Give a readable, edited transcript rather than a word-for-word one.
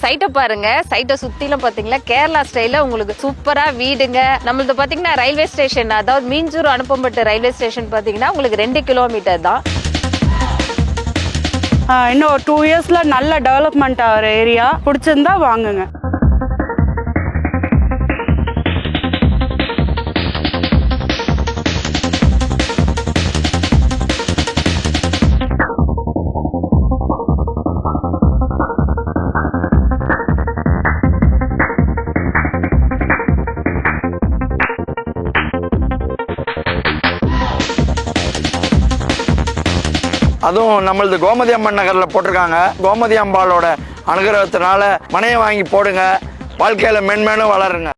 சைட்டை பாருங்க. சைட்டை சுத்திலும் பாத்தீங்களா கேரளா ஸ்டைல உங்களுக்கு சூப்பரா வீடுங்க. நம்மளது பாத்தீங்கன்னா ரயில்வே ஸ்டேஷன், அதாவது மீஞ்சூர் அனுப்பப்பட்ட ரயில்வே ஸ்டேஷன் பாத்தீங்கன்னா உங்களுக்கு 2 கிலோமீட்டர் தான். இன்னும் ஒரு 2 இயர்ஸ்ல நல்ல டெவலப்மெண்ட் ஆகிற ஏரியா. பிடிச்சிருந்தா வாங்குங்க. அதுவும் நம்மளது கோமதி அம்மன் நகரில் போட்டிருக்காங்க. கோமதி அம்பாளோட அனுகிரகத்தினால மனையை வாங்கி போடுங்க, வாழ்க்கையில் மென்மேலும் வளருங்க.